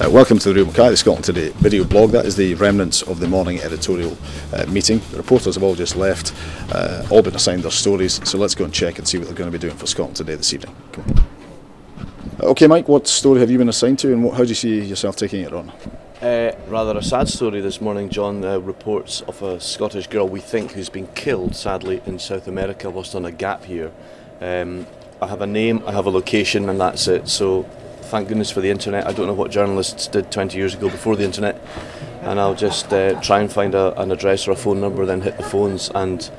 Welcome to the Real MacKay, the Scotland Today video blog. That is the remnants of the morning editorial meeting. The reporters have all just left, all been assigned their stories, so let's go and check and see what they're going to be doing for Scotland Today this evening. Come on. Okay, Mike, what story have you been assigned to, and how do you see yourself taking it on? Rather a sad story this morning, John. Reports of a Scottish girl we think who's been killed, sadly, in South America whilst on a gap year. I have a name, I have a location, and that's it. So thank goodness for the internet. I don't know what journalists did 20 years ago before the internet, and I'll just try and find an address or a phone number, then hit the phones and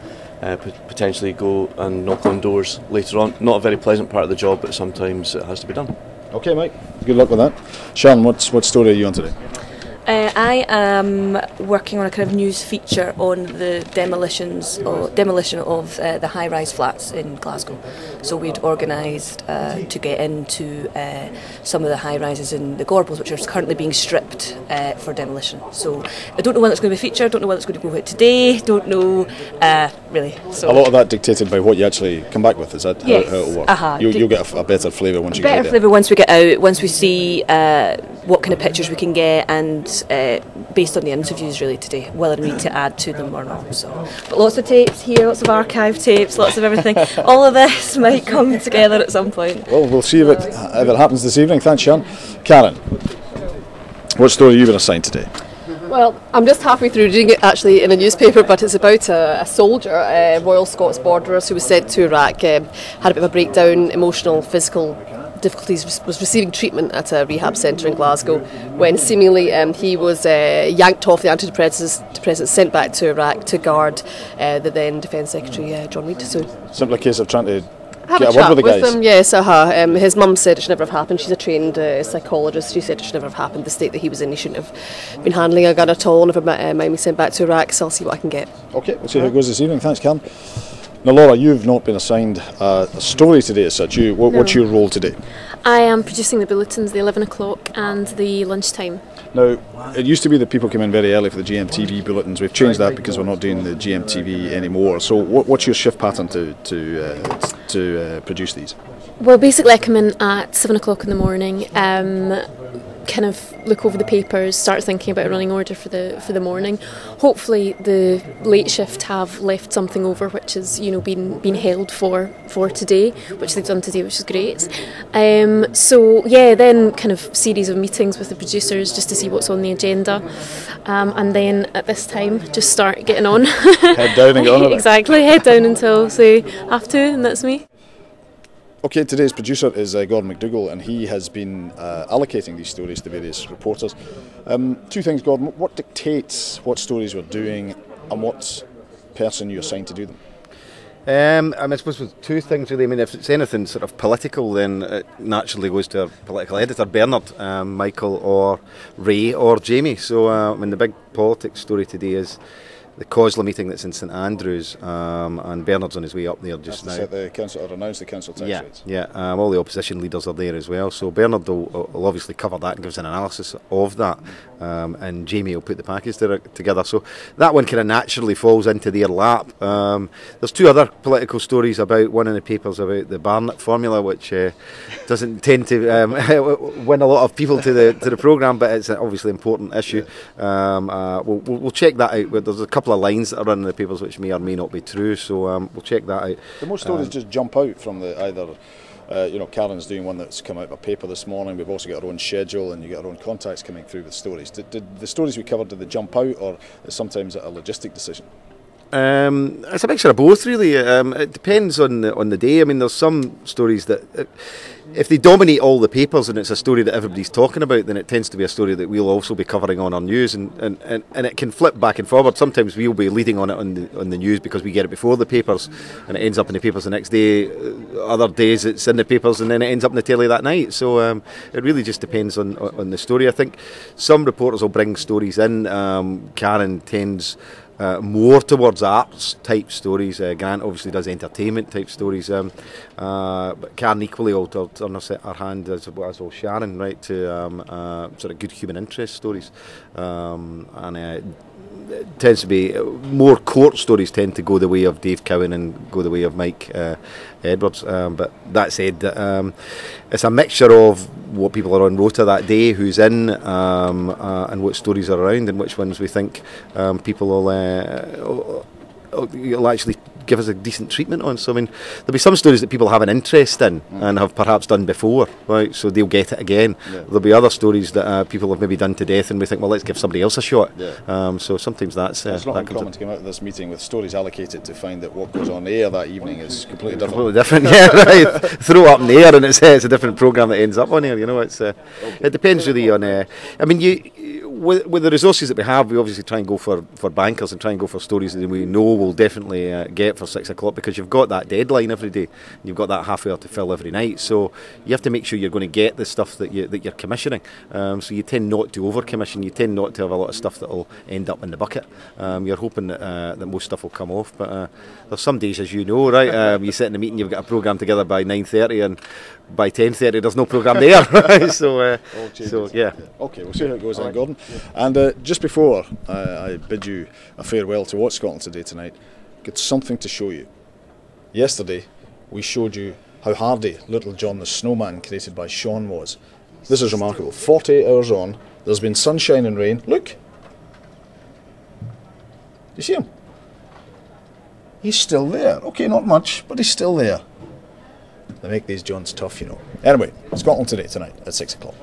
potentially go and knock on doors later on. Not a very pleasant part of the job, but sometimes it has to be done. Okay, Mike, good luck with that. Sharon, what story are you on today? I am working on a kind of news feature on the demolition of the high-rise flats in Glasgow. So we'd organised to get into some of the high-rises in the Gorbals, which are currently being stripped for demolition. So I don't know when it's going to be featured, don't know when it's going to go out today, don't know really. So a lot of that dictated by what you actually come back with, is that how it'll work? You'll get a better flavour once you get there. Better flavour once we get out, once we see what kind of pictures we can get, and based on the interviews really today, whether we need to add to them or not. So, but lots of tapes here, lots of archive tapes, lots of everything. All of this might come together at some point. Well, we'll see if it happens this evening. Thanks, Sean. Karen, what story have you been assigned today? Well, I'm just halfway through reading it actually in a newspaper, but it's about a soldier, Royal Scots Borderers, who was sent to Iraq, had a bit of a breakdown, emotional, physical difficulties, was receiving treatment at a rehab centre in Glasgow when seemingly he was yanked off the antidepressants, sent back to Iraq to guard the then Defence Secretary John Reid. So simply a case of trying to have get a chat with the guys. Him, yes, his mum said it should never have happened. She's a trained psychologist. She said it should never have happened. The state that he was in, he shouldn't have been handling a gun at all. Never mind me sent back to Iraq, so I'll see what I can get. Okay, we'll see how it goes this evening. Thanks, Karen. Now, Laura, you've not been assigned a story today as such. What's your role today? I am producing the bulletins, the 11 o'clock and the lunchtime. Now, it used to be that people came in very early for the GMTV bulletins. We've changed that because we're not doing the GMTV anymore. So what's your shift pattern to produce these? Well, basically I come in at 7 o'clock in the morning, kind of look over the papers, start thinking about a running order for the morning. Hopefully the late shift have left something over which has been held for today, which they've done today, which is great. So yeah, then kind of series of meetings with the producers just to see what's on the agenda, and then at this time just start getting on. Head down and get on with it. Exactly, head down until say half 2, and that's me. Okay, today's producer is Gordon McDougall, and he has been allocating these stories to various reporters. Two things, Gordon. What dictates what stories we're doing, and what person you assign to do them? I suppose with two things really. I mean, if it's anything sort of political, then it naturally goes to our political editor, Bernard, Michael, or Ray, or Jamie. So, I mean, the big politics story today is the COSLA meeting that's in St Andrews, and Bernard's on his way up there just now. The council, or announce the council tax rates. Yeah, all the opposition leaders are there as well. So Bernard will obviously cover that and give us an analysis of that, and Jamie will put the package together. So that one kind of naturally falls into their lap. There's two other political stories about, one in the papers about the Barnett formula, which doesn't tend to win a lot of people to the programme, but it's obviously an important issue. We'll check that out. There's a couple of lines that are in the papers which may or may not be true, so we'll check that out. The most stories just jump out from either Karen's doing one that's come out of a paper this morning. We've also got our own schedule, and you get our own contacts coming through with stories. Did the stories we covered, did they jump out, or is sometimes a logistic decision? It's a mixture of both, really. It depends on the day. I mean, there's some stories that if they dominate all the papers and it's a story that everybody's talking about, then it tends to be a story that we'll also be covering on our news, and it can flip back and forward. Sometimes we'll be leading on it on the news because we get it before the papers, and it ends up in the papers the next day. Other days it's in the papers, and then it ends up in the telly that night. So it really just depends on the story. I think some reporters will bring stories in. Karen tends more towards arts type stories. Grant obviously does entertainment type stories, but Karen equally will turn her hand, as will Sharon, right, to sort of good human interest stories. And tends to be more court stories tend to go the way of Dave Cowan and go the way of Mike Edwards. But that said, it's a mixture of what people are on rota that day, who's in, and what stories are around, and which ones we think people will actually give us a decent treatment on. So I mean, there'll be some stories that people have an interest in and have perhaps done before, right? So they'll get it again. Yeah. There'll be other stories that people have maybe done to death, and we think, well, let's give somebody else a shot. Yeah. So sometimes that's it's not uncommon to come out of this meeting with stories allocated to find that what goes on air that evening is completely different. Completely different, yeah. Right. Throw it up in the air, and it's a different programme that ends up on air. You know, it's it depends really on. I mean, with the resources that we have, we obviously try and go for bankers and try and go for stories that we know we'll definitely get for 6 o'clock, because you've got that deadline every day. You've got that half hour to fill every night, so you have to make sure you're going to get the stuff that you're commissioning. So you tend not to over-commission. You tend not to have a lot of stuff that will end up in the bucket. You're hoping that most stuff will come off, but there's some days, as you know, right? You sit in a meeting, you've got a programme together by 9:30, and by 10:30 there's no programme there. Right? So yeah. Okay, we'll see how it goes then, Gordon. And just before I bid you a farewell to Watch Scotland Today tonight, got something to show you. Yesterday we showed you how hardy Little John the Snowman created by Sean was. This is remarkable. 48 hours on, there's been sunshine and rain. Look! Do you see him? He's still there. Okay, not much, but he's still there. They make these Johns tough, you know. Anyway, Scotland Today tonight at 6 o'clock.